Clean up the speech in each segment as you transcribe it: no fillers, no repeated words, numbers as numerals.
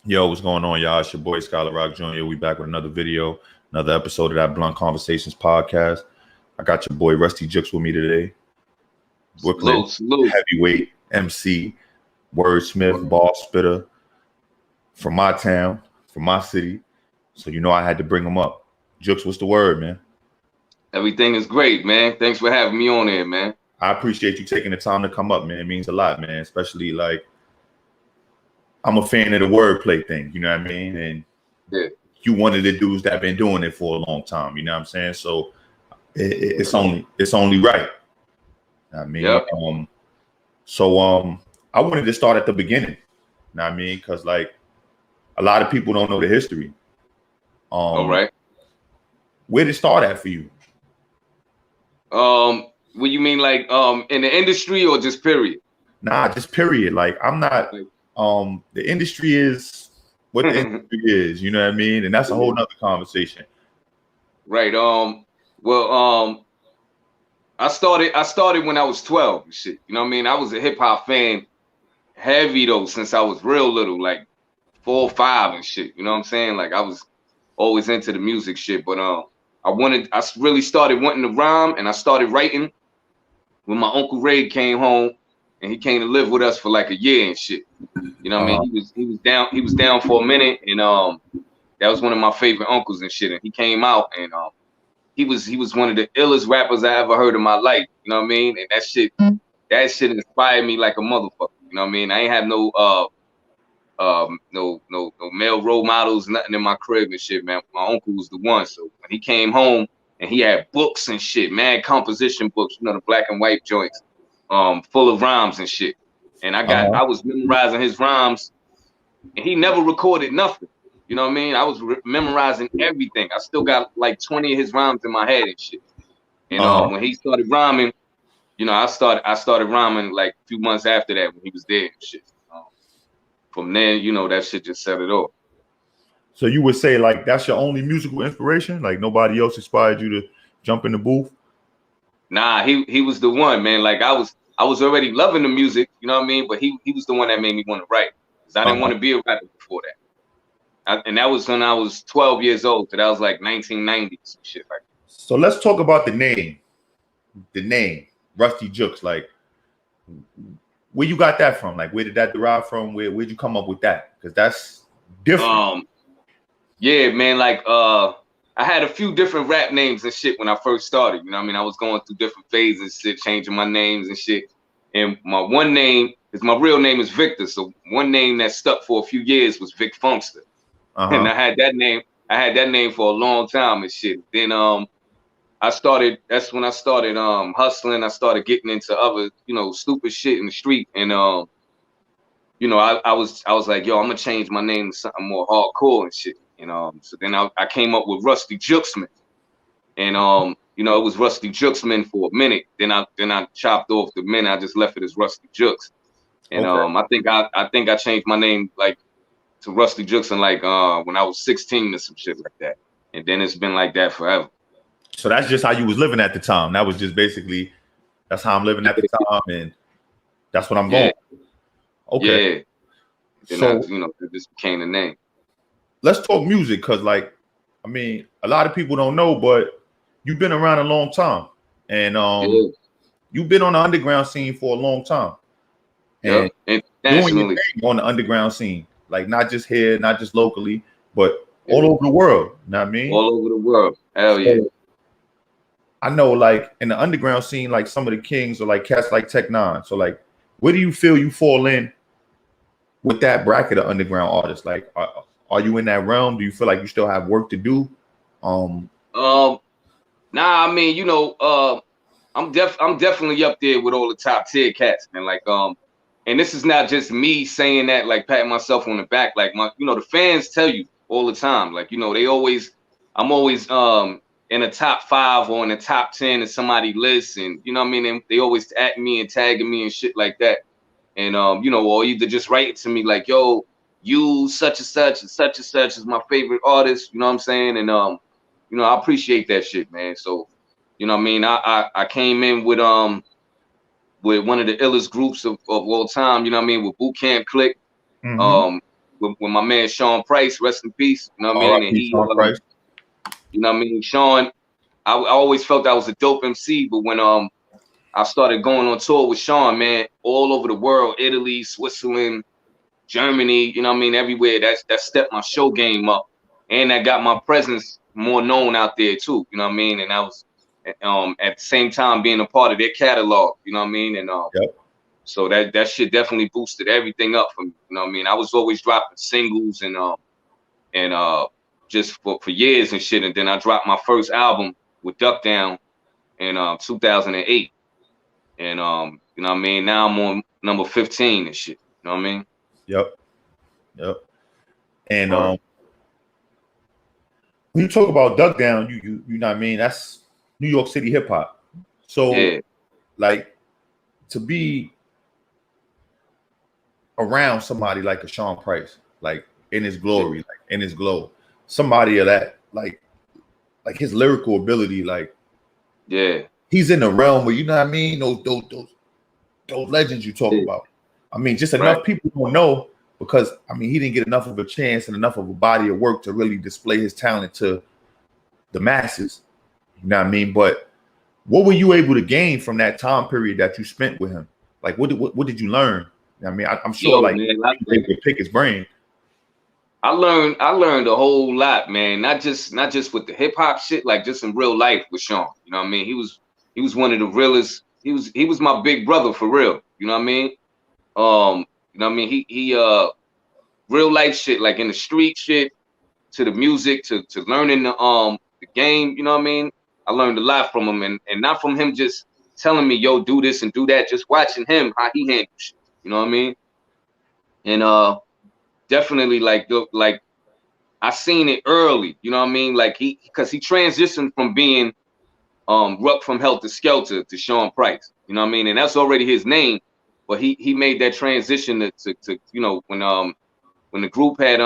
Yo, what's going on, y'all? It's your boy, LaRock Jr. We back with another video, another episode of that Blunt Conversations podcast. I got your boy, Ruste Jux, with me today. Brooklyn heavyweight MC, wordsmith, ball spitter from my town, from my city. So you know I had to bring him up. Jux, what's the word, man? Everything is great, man. Thanks for having me on here, man. I appreciate you taking the time to come up, man. It means a lot, man, especially like I'm a fan of the wordplay thing, you know what I mean? And yeah, you one of the dudes that been doing it for a long time, you know what I'm saying? So it's only right. I mean, yep. I wanted to start at the beginning, you know what I mean? Because like a lot of people don't know the history. All right. Where did it start at for you? What you mean, like in the industry or just period? Nah, just period. Like I'm not. The industry is what the industry is, you know what I mean? And that's a whole nother conversation. Right. Well, I started when I was 12 and shit. You know what I mean? I was a hip hop fan heavy though since I was real little, like 4 or 5 and shit. You know what I'm saying? Like I was always into the music shit. But I really started wanting to rhyme, and I started writing when my Uncle Ray came home, and he came to live with us for like a year and shit. You know what I mean? He was down for a minute, and that was one of my favorite uncles and shit. And he came out, and he was one of the illest rappers I ever heard in my life. You know what I mean? And that shit inspired me like a motherfucker. You know what I mean? I ain't have no male role models, nothing in my crib and shit, man. My uncle was the one. So when he came home and he had books and shit, man, composition books, you know, the black and white joints, full of rhymes and shit. And I was memorizing his rhymes, and he never recorded nothing. You know what I mean? I was memorizing everything. I still got like 20 of his rhymes in my head and shit. And when he started rhyming, you know, I started rhyming like a few months after that when he was dead and shit. From there, you know, that shit just set it off. So you would say like that's your only musical inspiration? Like nobody else inspired you to jump in the booth? Nah, he was the one, man. Like I was already loving the music, you know what I mean? But he was the one that made me want to write, because I didn't want to be a rapper before that. And that was when I was 12 years old. So that was like 1990, some shit like that. So let's talk about the name. The name, Ruste Jux. Like, where you got that from? Like, where did that derive from? Where'd you come up with that? Because that's different. Yeah, man. Like, I had a few different rap names and shit when I first started. You know what I mean? I was going through different phases and shit, changing my names and shit. And my one name is, my real name is Victor. So one name that stuck for a few years was Vic Funkster. And I had that name for a long time and shit. Then that's when I started hustling. I started getting into other, you know, stupid shit in the street. And you know, I was like, yo, I'm gonna change my name to something more hardcore and shit. You know, so then I came up with Ruste Juxman. And you know, it was Ruste Juxman for a minute. Then I chopped off the min. I just left it as Ruste Jux. And I think I changed my name like to Ruste Jux like when I was 16 or some shit like that. And then it's been like that forever. So that's just how you was living at the time. That was just basically, that's how I'm living at the time, and that's what I'm going. Okay. Yeah. So you know, it just became the name. Let's talk music, because like, I mean, a lot of people don't know, but you've been around a long time, and you've been on the underground scene for a long time, and doing your thing on the underground scene, like not just here, not just locally, but all over the world. You know what I mean? All over the world. Hell yeah. I know, like in the underground scene, like some of the kings are like cats like Tech Nine. So like, where do you feel you fall in with that bracket of underground artists? Like, are you in that realm? Do you feel like you still have work to do? Nah, I mean, you know, I'm definitely up there with all the top tier cats, man. Like, and this is not just me saying that, like patting myself on the back. Like you know, the fans tell you all the time. Like, you know, I'm always in the top 5 or in the top 10 of somebody's list, and you know what I mean. They always at me and tagging me and shit like that. And you know, or either just write it to me like, yo, you such and such and such and such is my favorite artist. You know what I'm saying? And you know, I appreciate that shit, man. So, you know what I mean? I came in with one of the illest groups of all time, you know what I mean, with Boot Camp Click, with with my man Sean Price, rest in peace. You know what I mean? And he, Sean Price. you know what I mean? Sean, I always felt I was a dope MC, but when I started going on tour with Sean, man, all over the world, Italy, Switzerland, Germany, you know what I mean, everywhere. That stepped my show game up, and that got my presence more known out there too. You know what I mean? And I was at the same time being a part of their catalog. You know what I mean? And Yep. so that shit definitely boosted everything up for me. You know what I mean? I was always dropping singles and just for years and shit. And then I dropped my first album with Duck Down in 2008. And you know what I mean? Now I'm on number 15 and shit. You know what I mean? Yep. And when you talk about Duck Down, you know what I mean? That's New York City hip hop. So yeah. like to be around somebody like a Sean Price, like in his glory, like in his glow, somebody of that, like his lyrical ability, like he's in the realm where, you know what I mean, those legends you talk about. I mean, just enough people don't know, because I mean he didn't get enough of a chance and enough of a body of work to really display his talent to the masses. You know what I mean? But what were you able to gain from that time period that you spent with him? Like what did you learn? I mean, I'm sure man, you able to pick his brain. I learned a whole lot, man. Not just with the hip hop shit, like just in real life with Sean. You know what I mean? He was one of the realest. He was my big brother for real. You know what I mean? You know what I mean? He real life shit, like in the street shit, to the music, to learning the game. You know what I mean? I learned a lot from him, and not from him just telling me, yo, do this and do that. Just watching him how he handles shit. You know what I mean? And definitely like I seen it early. You know what I mean? Like because he transitioned from being Ruck from Helter Skelter to Sean Price. You know what I mean? And that's already his name, but he made that transition to you know, when the group had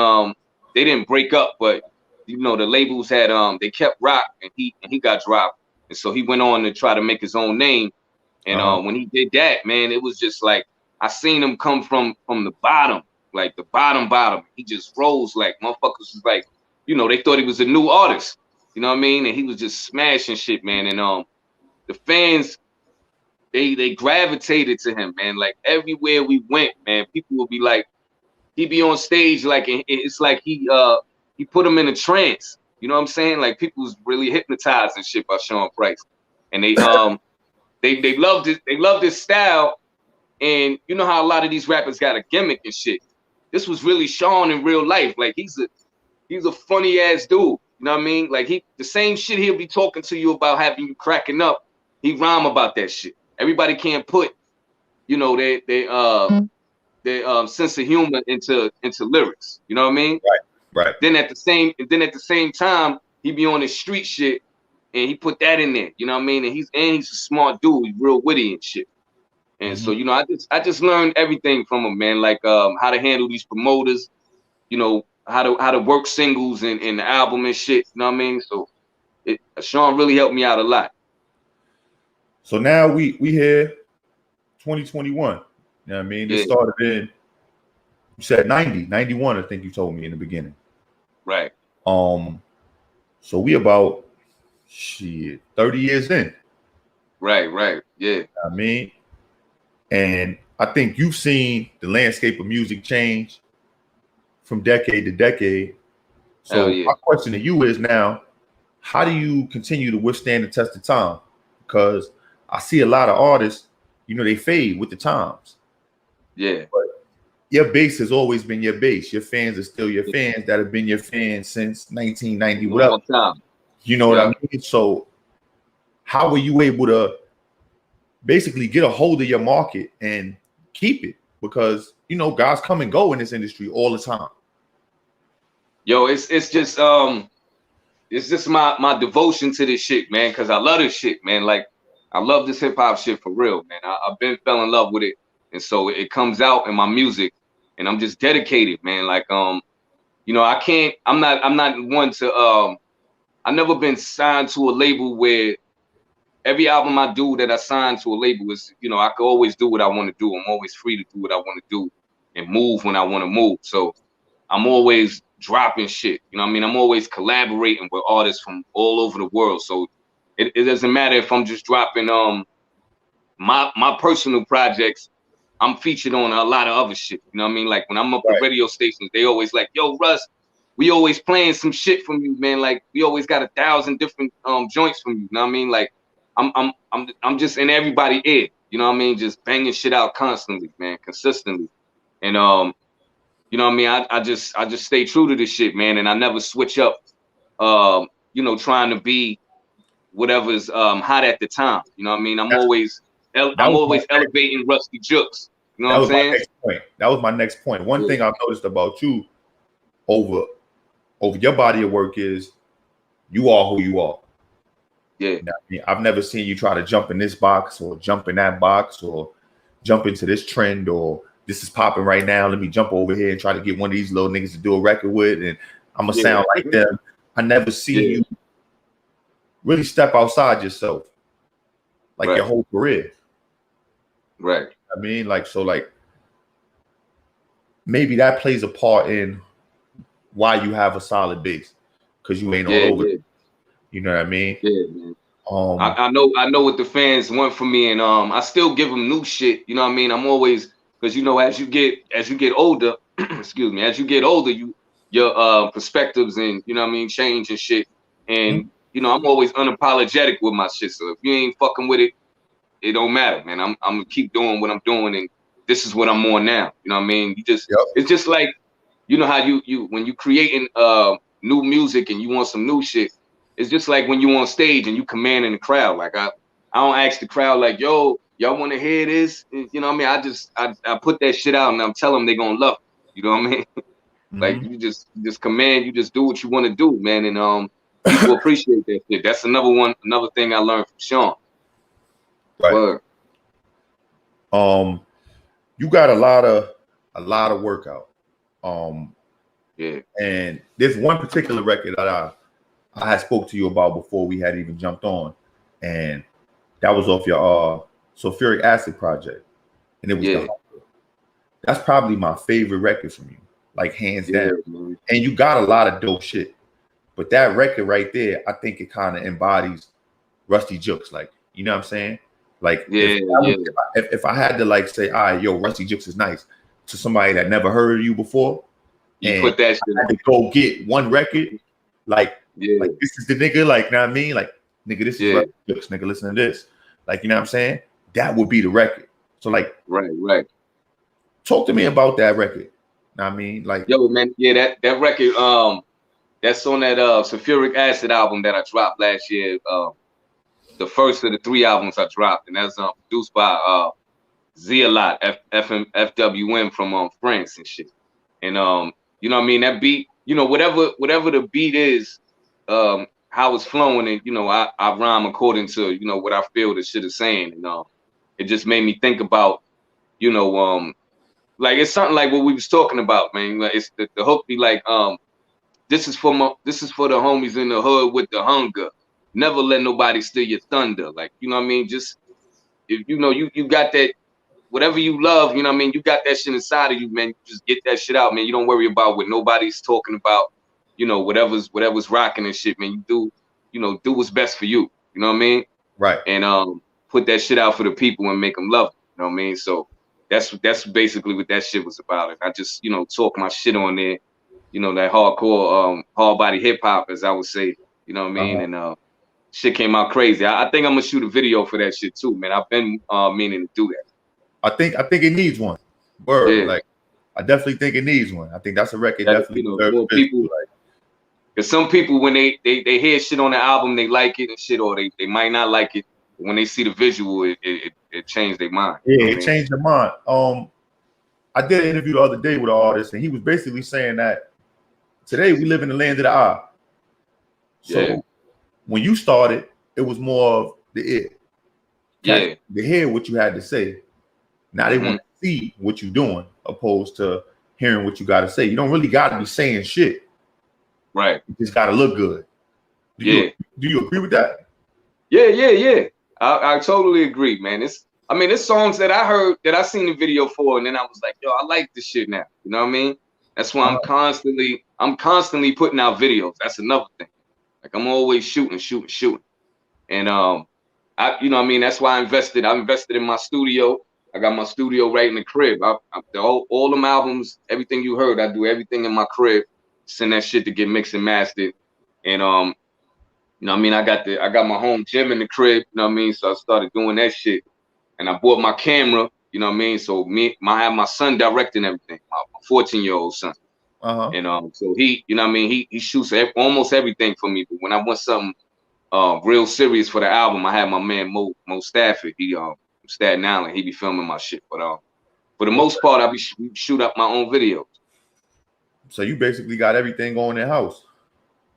they didn't break up, but you know, the labels had they kept Rock, and he got dropped, and so he went on to try to make his own name. And when he did that, man, it was just like I seen him come from the bottom, like the bottom. He just rose, like motherfuckers was like, you know, they thought he was a new artist. You know what I mean? And he was just smashing shit, man. And the fans, they gravitated to him, man. Like everywhere we went, man, people would be like, he'd be on stage, like, and it's like he put them in a trance. You know what I'm saying? Like people was really hypnotized and shit by Sean Price, and they loved it. They loved his style, and you know how a lot of these rappers got a gimmick and shit. This was really Sean in real life. Like he's a funny ass dude. You know what I mean? Like the same shit he'll be talking to you about, having you cracking up. He rhyme about that shit. Everybody can't put, you know, their sense of humor into lyrics. You know what I mean? Right. Then at the same time, he be on his street shit, and he put that in there. You know what I mean? And he's a smart dude. He's real witty and shit. And so, you know, I just learned everything from him, man. Like how to handle these promoters, you know, how to work singles and the album and shit. You know what I mean? So Sean really helped me out a lot. So now we here, 2021. You know what I mean? This started in, you said 91, I think you told me in the beginning. Right. So we about 30 years in. Right. Yeah. You know what I mean? And I think you've seen the landscape of music change from decade to decade. So my question to you is now, how do you continue to withstand the test of time? Because I see a lot of artists, you know, they fade with the times. Yeah. But your base has always been your base. Your fans are still your fans that have been your fans since 1990, whatever. You know what I mean? So how were you able to basically get a hold of your market and keep it? Because, you know, guys come and go in this industry all the time. Yo, it's just my devotion to this shit, man, because I love this shit, man. Like I love this hip hop shit for real, man. I've been fell in love with it, and so it comes out in my music, and I'm just dedicated, man. Like you know, I'm not one to I've never been signed to a label where every album I do that I sign to a label is, you know, I can always do what I want to do. I'm always free to do what I want to do and move when I want to move. So I'm always dropping shit. You know what I mean? I'm always collaborating with artists from all over the world. So it doesn't matter if I'm just dropping my personal projects. I'm featured on a lot of other shit. You know what I mean? Like when I'm up at radio stations, they always like, yo, Russ, we always playing some shit from you, man. Like we always got 1,000 different joints from you. You know what I mean? Like I'm just in everybody's ear. You know what I mean? Just banging shit out constantly, man, consistently. And you know what I mean? I just stay true to this shit, man, and I never switch up. You know, trying to be whatever's hot at the time. You know what I mean? I'm always elevating Ruste Jux. You know what I'm saying? That was my next point. One thing I've noticed about you over your body of work is you are who you are. Yeah. You know what I mean? I've never seen you try to jump in this box or jump in that box or jump into this trend or this is popping right now. Let me jump over here and try to get one of these little niggas to do a record with, and I'm gonna sound like them. I never see you really step outside yourself, like your whole career. Right. I mean, like, so like maybe that plays a part in why you have a solid base, because you ain't all over. You know what I mean? Yeah, man. I know what the fans want from me, and I still give them new shit. You know what I mean? I'm always, because you know, as you get older, excuse me, as you get older, your perspectives and you know what I mean change and shit. And you know, I'm always unapologetic with my shit. So if you ain't fucking with it, it don't matter, man. I'm gonna keep doing what I'm doing, and this is what I'm on now. You know what I mean? You just it's just like, you know how you when you creating new music and you want some new shit. It's just like when you on stage and you commanding the crowd. Like I don't ask the crowd like, yo, y'all want to hear this? You know what I mean? I put that shit out and I'm telling them they gonna love it. You know what I mean? Like you just command, you just do what you want to do, man, and people appreciate that shit. That's another thing I learned from Sean. Right. You got a lot of workout. And there's one particular record that I had spoke to you about before we had even jumped on, and that was off your sulfuric acid project, and it was that's probably my favorite record from you, like hands down. Man. And you got a lot of dope shit, but that record right there, I think it kind of embodies Ruste Jux, like, you know what I'm saying? Like if I had to like say, all right, yo, Ruste Jux is nice to somebody that never heard of you before, you put that shit I had to go get one record, like this is the nigga, like, know what I mean? Like, nigga, this is Ruste Jux, nigga, listen to this. Like, you know what I'm saying? That would be the record. So like, right. Talk to me about that record. Know what I mean? Like, yo, man, that record, that's on that sulfuric acid album that I dropped last year. The first of the 3 albums I dropped, and that's produced by Zealot, FWM from France and shit. And you know what I mean? That beat, you know, whatever the beat is, how it's flowing, and you know, I rhyme according to, you know, what I feel the shit is saying. And it just made me think about, you know, like it's something like what we was talking about, man. Like it's the hook be like, this is for the homies in the hood with the hunger. Never let nobody steal your thunder. Like, you know what I mean? Just if you know you got that, whatever you love, you know what I mean? You got that shit inside of you, man. You just get that shit out, man. You don't worry about what nobody's talking about, you know, whatever's rocking and shit, man. You do what's best for you. You know what I mean? Right. And put that shit out for the people and make them love it. You know what I mean? So that's basically what that shit was about. And I just, you know, talk my shit on there, you know, that hardcore, hard body hip hop, as I would say, you know what I mean? And shit came out crazy. I think I'm gonna shoot a video for that shit too, man. I've been meaning to do that. I think it needs one. Word. Like, I definitely think it needs one. I think that's a record definitely. You know, more people, like, because some people when they hear shit on the album, they like it and shit, or they might not like it. When they see the visual, it changed their mind. Yeah, it changed their mind. I did an interview the other day with an artist, and he was basically saying that today we live in the land of the eye. So when you started, it was more of the ear. They hear what you had to say. Now they want to see what you're doing, opposed to hearing what you got to say. You don't really got to be saying shit. Right. You just got to look good. Do you agree with that? Yeah. I totally agree, man. It's songs that I heard that I seen the video for, and then I was like, yo, I like this shit now. You know what I mean? That's why I'm constantly putting out videos. That's another thing. Like I'm always shooting. And you know what I mean? That's why I invested in my studio. I got my studio right in the crib. All them albums, everything you heard, I do everything in my crib. Send that shit to get mixed and mastered. And you know what I mean? I got my home gym in the crib, you know what I mean? So I started doing that shit. And I bought my camera, you know what I mean? So I have my son directing everything, my 14-year-old son. And so he, you know what I mean? He shoots almost everything for me. But when I want something real serious for the album, I had my man Mo Stafford. He from Staten Island. He be filming my shit. But for the most part, I be shoot up my own videos. So you basically got everything going in house.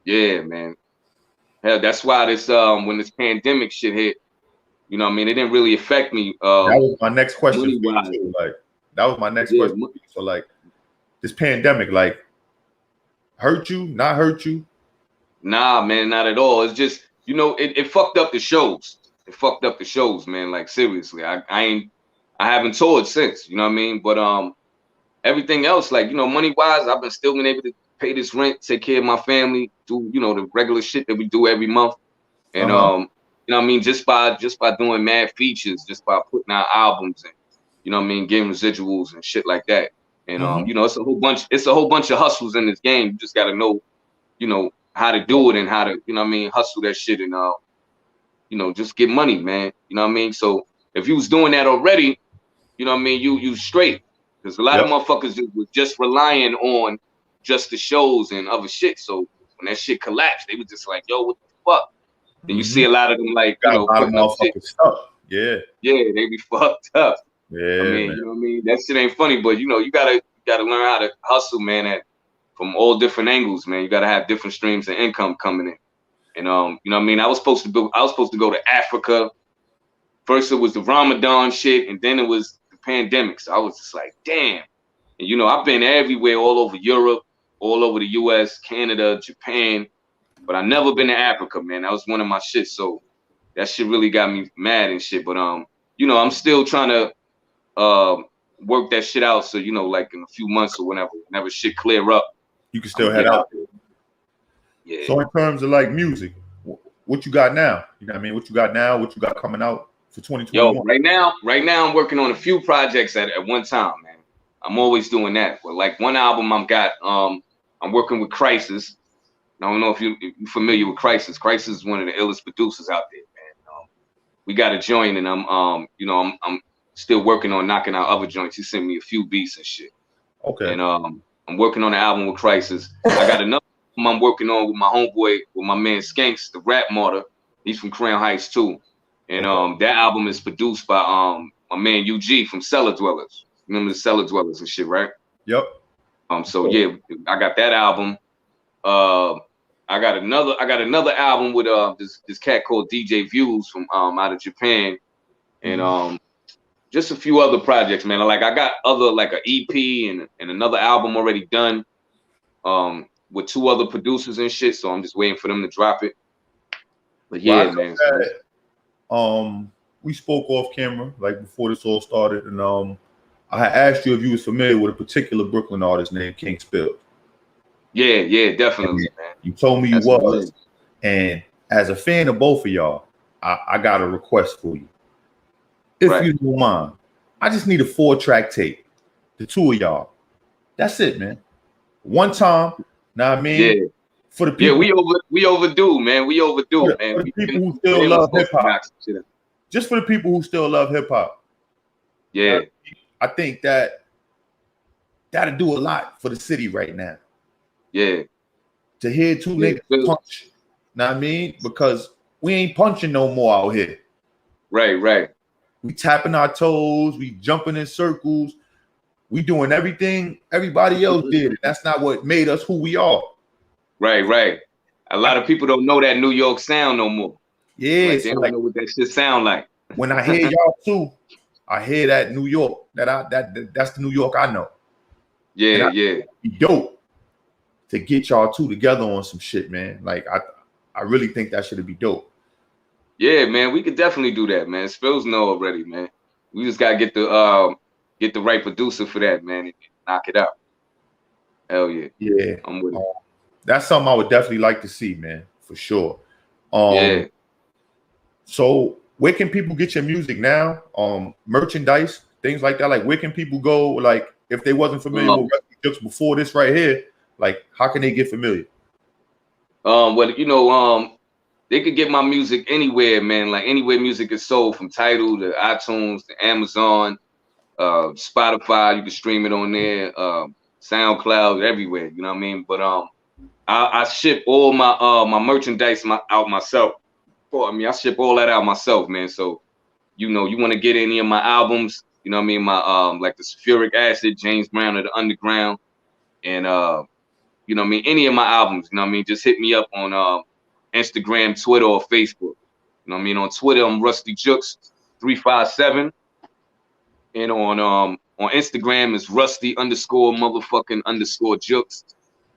Yeah, man. Hell, that's why this when this pandemic shit hit, you know what I mean, it didn't really affect me. That was my next question. Like, that was my next question. So like, this pandemic, like, hurt you? Not hurt you? Nah, man, not at all. It's just, you know, it fucked up the shows. It fucked up the shows, man. Like seriously, I haven't toured since. You know what I mean? But everything else, like, you know, money wise, I've still been able to pay this rent, take care of my family, do, you know, the regular shit that we do every month. And you know what I mean, just by doing mad features, just by putting out albums and, you know what I mean, getting residuals and shit like that. And you know, it's a whole bunch of hustles in this game. You just gotta know, you know, how to do it and how to, you know what I mean, hustle that shit and you know, just get money, man. You know what I mean? So if you was doing that already, you know what I mean, you straight. Because a lot of motherfuckers was just relying on just the shows and other shit. So when that shit collapsed, they was just like, yo, what the fuck? Then you see a lot of them like, you know, putting up shit. Stuff. Yeah, they be fucked up. Yeah, I mean, you know what I mean? That shit ain't funny, but you know, you gotta learn how to hustle, man, from all different angles, man. You gotta have different streams of income coming in. And you know what I mean? I was supposed to go to Africa. First it was the Ramadan shit, and then it was the pandemic. So I was just like, damn. And you know, I've been everywhere, all over Europe, all over the US, Canada, Japan, but I never been to Africa, man. That was one of my shit. So that shit really got me mad and shit. But you know, I'm still trying to work that shit out. So, you know, like in a few months or whenever shit clear up, you can still head out there. Yeah. So in terms of like music, what you got now? You know what I mean? What you got now? What you got coming out for 2021? Yo, right now I'm working on a few projects at one time, man. I'm always doing that. But like one album I'm working with Crisis. I don't know if you're familiar with Crisis. Crisis is one of the illest producers out there, man. We got a joint, and you know, I'm still working on knocking out other joints. He sent me a few beats and shit. Okay. And I'm working on an album with Crisis. I got another album I'm working on with my homeboy, with my man Skanks, the Rap Martyr. He's from Crown Heights too. And that album is produced by my man UG from Cellar Dwellers. Remember the Cellar Dwellers and shit, right? Yep. So yeah, I got that album. I got another album with this cat called DJ Views from out of Japan, and just a few other projects, man. Like I got like an EP and another album already done, with 2 other producers and shit. So I'm just waiting for them to drop it. But yeah, man. We spoke off camera like before this all started, and I had asked you if you was familiar with a particular Brooklyn artist named King Spill. Yeah, definitely, man. You told me you was, and as a fan of both of y'all, I got a request for you. If you don't mind, I just need a 4-track tape. The 2 of y'all. That's it, man. One time. Know what I mean? Yeah. For the people, we overdue, man. We overdue, man. For the people who still love hip hop. Just for the people who still love hip hop. Yeah. I think that'll do a lot for the city right now. Yeah. To hear 2 niggas punch. Know what I mean? Because we ain't punching no more out here. Right. We tapping our toes, we jumping in circles, we doing everything everybody else did. And that's not what made us who we are. Right. A lot of people don't know that New York sound no more. Yeah, like, they don't know what that shit sound like. When I hear y'all too, I hear that New York. That's the New York I know. Yeah. It'd be dope to get y'all 2 together on some shit, man. Like I really think that should be dope. Yeah, man, we could definitely do that, man. Spills know already, man. We just gotta get the right producer for that, man, and knock it out. Hell yeah. Yeah. I'm with it. That's something I would definitely like to see, man, for sure. Yeah. So where can people get your music now? Merchandise, things like that. Like where can people go? Like if they wasn't familiar with Ruste Jux before this right here, like how can they get familiar? Well, you know, they could get my music anywhere, man. Like anywhere music is sold, from Tidal to iTunes to Amazon, Spotify. You can stream it on there. SoundCloud, everywhere. You know what I mean? But I ship all my my merchandise out myself. I ship all that out myself, man. So you know, you want to get any of my albums, you know what I mean? My like the Sulfuric Acid, James Brown of the Underground, and you know what I mean, any of my albums, you know what I mean? Just hit me up on Instagram, Twitter, or Facebook. You know what I mean? On Twitter, I'm Ruste Jux 357. And on Instagram is Rusty__Jux.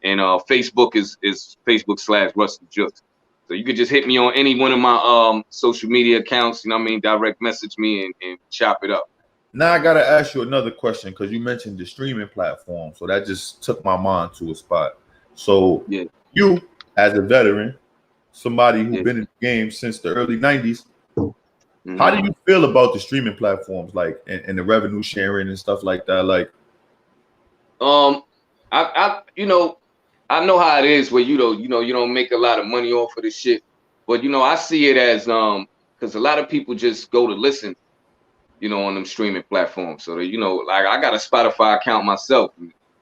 And Facebook is Facebook/Ruste Jux. So you could just hit me on any one of my social media accounts, you know what I mean? Direct message me and chop it up. Now I gotta ask you another question because you mentioned the streaming platform. So that just took my mind to a spot. So yeah, you as a veteran, somebody who's been in the game since the early 90s, how do you feel about the streaming platforms, like and the revenue sharing and stuff like that? Like, I you know, I know how it is where you don't make a lot of money off of this shit, but you know, I see it as because a lot of people just go to listen, you know, on them streaming platforms. So that, you know, like I got a Spotify account myself.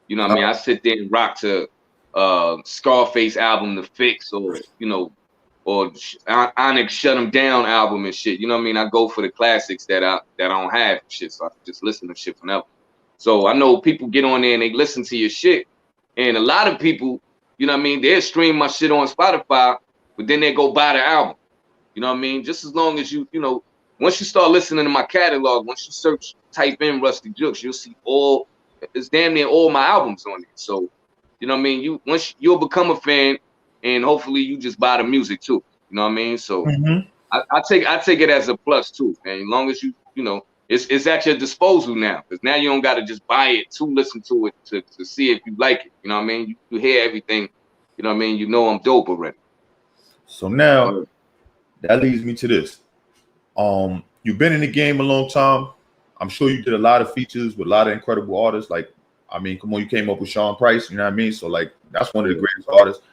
You know what I mean? I sit there and rock to Scarface album, The Fix, or you know, or Onyx Shut 'Em Down album and shit. You know what I mean? I go for the classics that I don't have shit, so I just listen to shit whenever. So I know people get on there and they listen to your shit, and a lot of people, you know what I mean, they'll stream my shit on Spotify, but then they go buy the album. You know what I mean? Just as long as you know, once you start listening to my catalog, once you type in Ruste Jux, you'll see it's damn near all my albums on it. So, you know what I mean? You'll become a fan, and hopefully you just buy the music too. You know what I mean? So I take it as a plus too, man. As long as you know, it's at your disposal now, because now you don't got to just buy it to listen to it to see if you like it. You know what I mean? You hear everything. You know what I mean? You know I'm dope already. So now that leads me to this. You've been in the game a long time. I'm sure you did a lot of features with a lot of incredible artists. Like, I mean, come on, you came up with Sean Price, you know what I mean? So like, that's one of the greatest artists.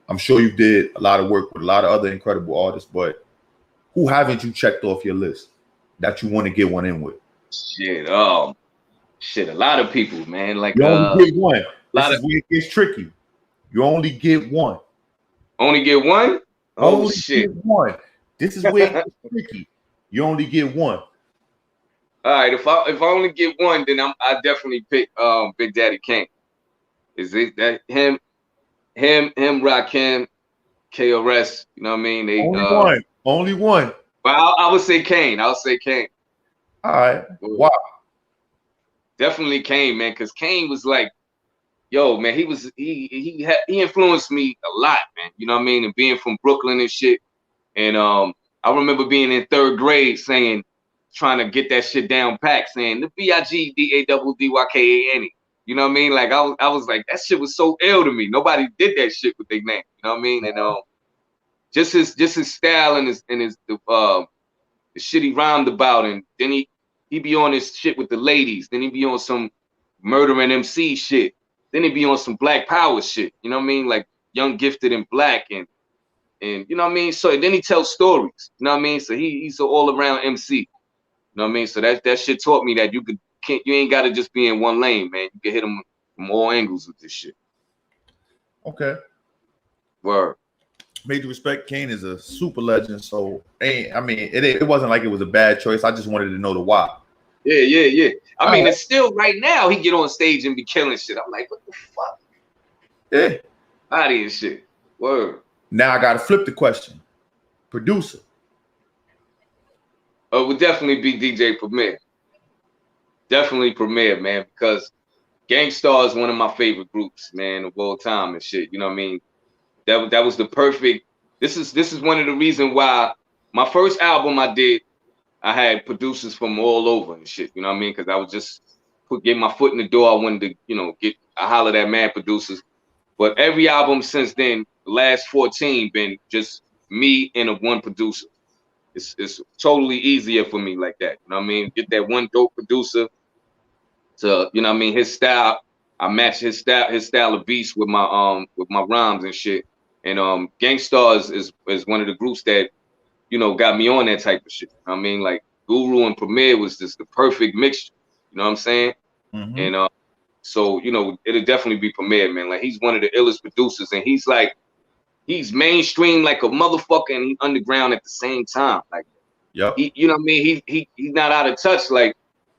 I'm sure you did a lot of work with a lot of other incredible artists, but who haven't you checked off your list that you want to get one in with? Shit, a lot of people, man. Like, you only get one. This is where it gets tricky. You only get one. Only get one? Oh, only shit. Get one. This is where it gets tricky. You only get one. All right, if I only get one, then I definitely pick Big Daddy Kane. Is it that him, Rakim, KRS? You know what I mean? They only one. But I would say Kane. I'll say Kane. All right. Wow. Definitely Kane, man, because Kane was like, yo, man, he influenced me a lot, man. You know what I mean? And being from Brooklyn and shit. And I remember being in 3rd grade trying to get that shit down packed, saying the BIGDADDYKANE. You know what I mean? Like I was like, that shit was so ill to me. Nobody did that shit with their name. You know what I mean? And just his style and the shit he rhymed about, and then he be on his shit with the ladies. Then he be on some murdering MC shit. Then he be on some Black Power shit. You know what I mean? Like Young, Gifted, and Black, and you know what I mean? So then he tells stories. You know what I mean? So he's an all-around MC. You know what I mean? So that shit taught me that you ain't got to just be in one lane, man. You can hit them from all angles with this shit. Okay. Word. Major respect. Kane is a super legend. So, I mean, it wasn't like it was a bad choice. I just wanted to know the why. Yeah. I mean, it's still right now he get on stage and be killing shit. I'm like, what the fuck? Yeah. Out of here shit. Word. Now I gotta flip the question. Producer. It would definitely be DJ Premier. Definitely Premier, man, because Gang Starr is one of my favorite groups, man, of all time and shit. You know what I mean? That was the perfect. This is one of the reasons why my first album I had producers from all over and shit. You know what I mean? Because I was just getting my foot in the door. I wanted to, you know, I hollered at mad producers. But every album since then, the last 14 been just me and a one producer. It's totally easier for me like that. You know what I mean? Get that one dope producer to, you know what I mean, his style. I match his style of beats with my rhymes and shit. And Gangstar is one of the groups that, you know, got me on that type of shit. I mean, like Guru and Premier was just the perfect mixture. You know what I'm saying? Mm-hmm. And so, you know, it'll definitely be Premier, man. Like he's one of the illest producers, and he's mainstream like a motherfucker, and he underground at the same time. Like, yep. You know what I mean? He's not out of touch. Like,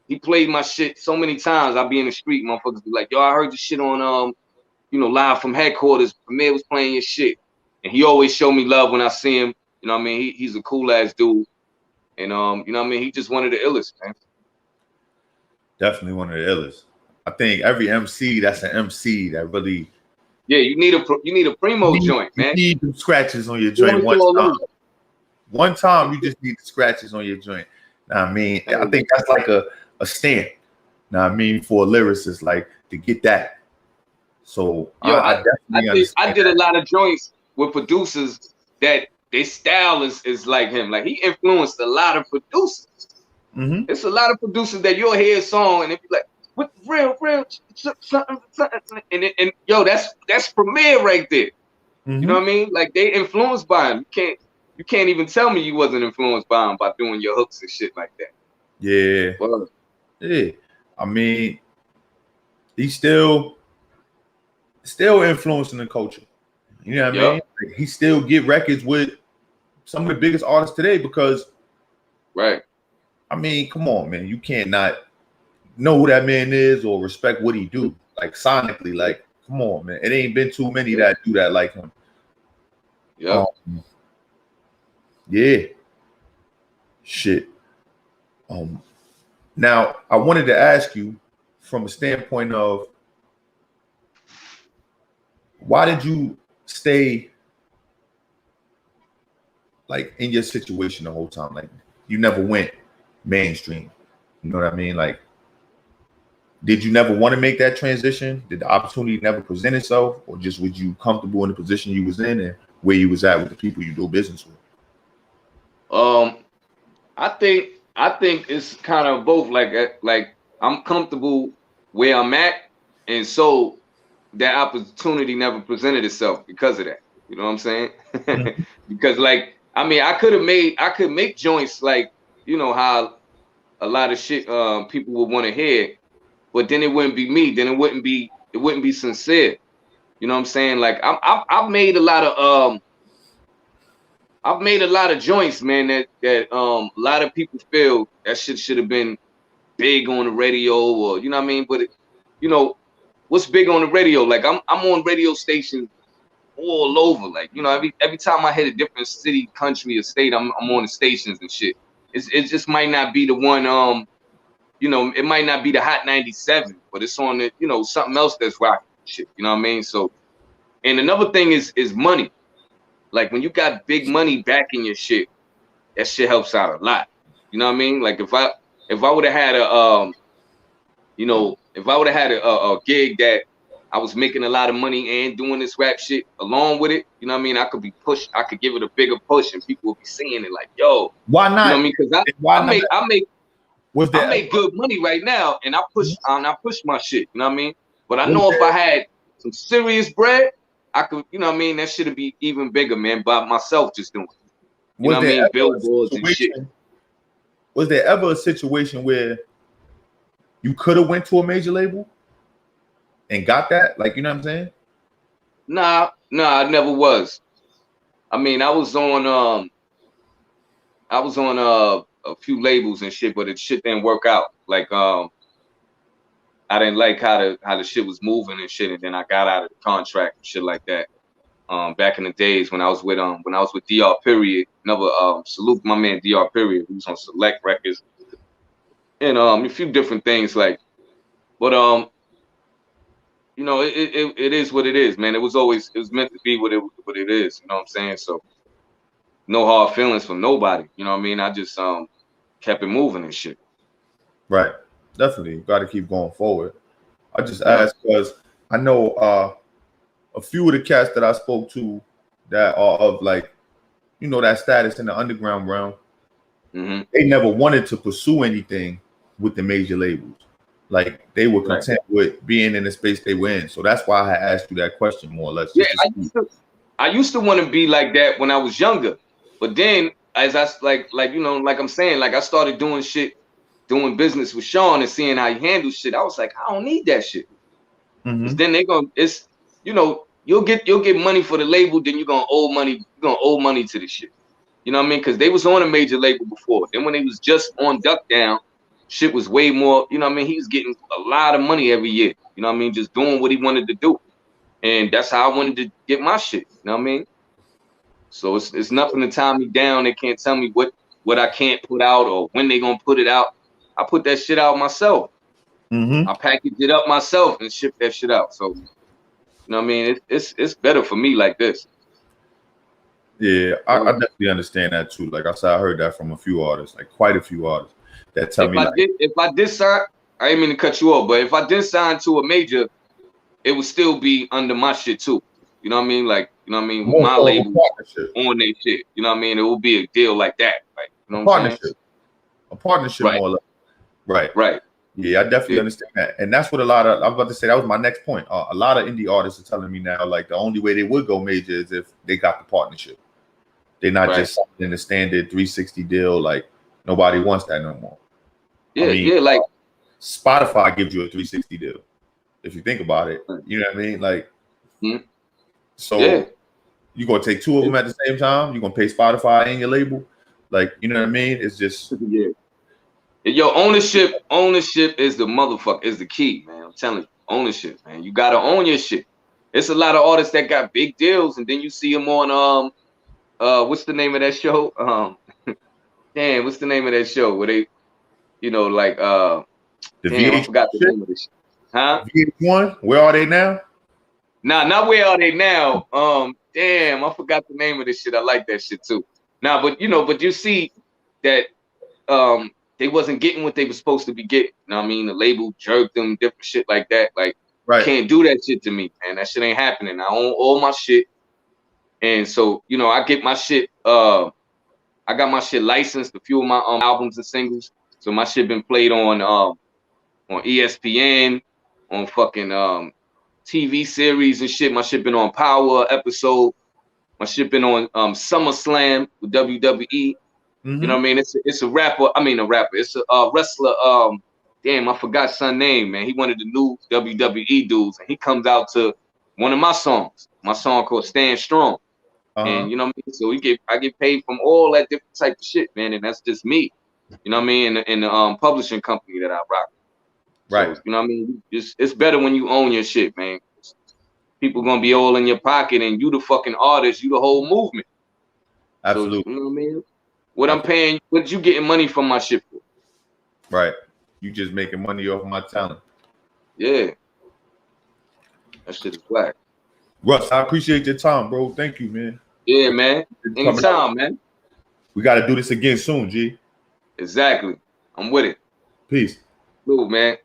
he played my shit so many times. I'll be in the street, motherfuckers be like, yo, I heard your shit on you know, live from headquarters. Premier was playing your shit. And he always show me love when I see him. You know what I mean? He's a cool ass dude. And you know what I mean? He just one of the illest, man. Definitely one of the illest. I think every MC that's an MC that really. Yeah, you need a primo joint, man. You need some scratches on your joint one time. You just need the scratches on your joint. Now, I mean, I think that's like a stamp. Now, I mean, for a lyricist, like to get that. So yo, I definitely I did a lot of joints with producers that their style is like him. Like he influenced a lot of producers. Mm-hmm. It's a lot of producers that you'll hear a song and it be like, what real something, and yo, that's Premier right there. Mm-hmm. You know what I mean? Like they influenced by him. You can't even tell me you wasn't influenced by him by doing your hooks and shit like that. Yeah. Well, yeah. I mean, he's still influencing the culture. You know what I mean? Like, he still get records with some of the biggest artists today because, right. I mean, come on, man. You can't not know who that man is or respect what he do. Like sonically, like, come on, man. It ain't been too many that do that like him. Yeah. Yeah. Shit. Now I wanted to ask you from a standpoint of why did you stay like in your situation the whole time? Like you never went mainstream. You know what I mean? Like, did you never want to make that transition? Did the opportunity never present itself, or just was you comfortable in the position you was in and where you was at with the people you do business with? I think it's kind of both. Like I'm comfortable where I'm at, and so that opportunity never presented itself because of that. You know what I'm saying? Mm-hmm. Because like I mean, I could make joints like, you know how a lot of shit people would want to hear, but then it wouldn't be me. Then it wouldn't be sincere. You know what I'm saying? Like I've made a lot of joints, man, that a lot of people feel that shit should have been big on the radio, or you know what I mean? But you know, what's big on the radio? Like I'm on radio stations all over. Like, you know, every time I hit a different city, country, or state, I'm on the stations and shit. It just might not be the one, you know, it might not be the Hot 97, but it's on the, you know, something else that's rocking shit. You know what I mean? So, and another thing is money. Like when you got big money backing your shit, that shit helps out a lot. You know what I mean? Like if I would have had you know, if I would have had a gig that I was making a lot of money and doing this rap shit along with it, you know what I mean? I could give it a bigger push and people would be seeing it like, yo, why not? You know what I mean? Because I make good money right now, and I push my shit, you know what I mean? But I know if I had some serious bread, I could, you know what I mean? That shit would be even bigger, man, by myself just doing it. You know what I mean? Billboards and shit. Was there ever a situation where you could have went to a major label and got that? Like, you know what I'm saying? Nah, I never was. I mean, I was on a few labels and shit, but it shit didn't work out. Like I didn't like how the shit was moving and shit, and then I got out of the contract and shit like that. Back in the days when I was with DR Period, another salute my man DR Period, who was on Select Records, and a few different things like, but you know, it is what it is, man. It was meant to be what it is, you know what I'm saying? So no hard feelings from nobody, you know what I mean? I just kept it moving and shit. Right. Definitely. You got to keep going forward. I just asked because I know a few of the cats that I spoke to that are of like, you know, that status in the underground realm. They never wanted to pursue anything with the major labels. Like they were content with being in the space they were in. So that's why I asked you that question more or less. Yeah, I used to want to be like that when I was younger, but then as I like you know, like I'm saying, like I started doing business with Sean and seeing how he handles shit. I was like, I don't need that shit. Because then it's you know, you'll get money for the label, then you're gonna owe money to this shit. You know what I mean? Because they was on a major label before. Then when they was just on Duck Down, shit was way more. You know what I mean? He was getting a lot of money every year. You know what I mean? Just doing what he wanted to do. And that's how I wanted to get my shit. You know what I mean? So it's nothing to tie me down. They can't tell me what I can't put out or when they gonna put it out. I put that shit out myself. I package it up myself and ship that shit out. So you know what I mean? It's better for me like this. Yeah, I definitely understand that too. Like I said, I heard that from a few artists, like quite a few artists that tell me. If I did sign, I didn't mean to cut you off, but if I did sign to a major, it would still be under my shit too. You know what I mean? Like, you know what I mean? With my label on their shit. You know what I mean? It will be a deal like that. Like, you know what I'm saying? A partnership more or less. Right. Yeah, I definitely understand that. And that's what I was about to say, that was my next point. A lot of indie artists are telling me now, like the only way they would go major is if they got the partnership. They're not just in the standard 360 deal. Like nobody wants that no more. Yeah, I mean, like Spotify gives you a 360 deal. If you think about it, you know what I mean? Like, so you're gonna take two of them at the same time. You're gonna pay Spotify and your label. Like, you know what I mean? It's just Yo, ownership is the motherfucker, is the key, man. I'm telling you, ownership, man. You gotta own your shit. It's a lot of artists that got big deals, and then you see them on what's the name of that show? Damn, what's the name of that show where they, you know, like the damn, I forgot the name of this shit. Huh? VH1, where are they now? Nah, not where are they now? Damn, I forgot the name of this shit. I like that shit too. Nah, but you see that they wasn't getting what they were supposed to be getting. You know what I mean? The label jerked them, different shit like that. Like, can't do that shit to me, man. That shit ain't happening. I own all my shit. And so, you know, I get my shit, I got my shit licensed, a few of my albums and singles. So my shit been played on ESPN, on fucking TV series and shit. My shit been on Power episode. My shit been on SummerSlam with WWE. You know what I mean? It's a rapper. I mean a rapper. It's a wrestler. Damn, I forgot son name, man. He one of the new WWE dudes, and he comes out to one of my songs. My song called Stand Strong. And you know what I mean? So I get paid from all that different type of shit, man. And that's just me. You know what I mean? In the publishing company that I rock. So, you know what I mean? It's better when you own your shit, man. People gonna be all in your pocket, and you the fucking artist, you the whole movement. Absolutely. So, you know what I mean? What I'm paying, what you getting money from my shit for? Right. You just making money off my talent. Yeah. That shit is whack. Russ, I appreciate your time, bro. Thank you, man. Yeah, man. Anytime, man. We got to do this again soon, G. Exactly. I'm with it. Peace. Cool, man.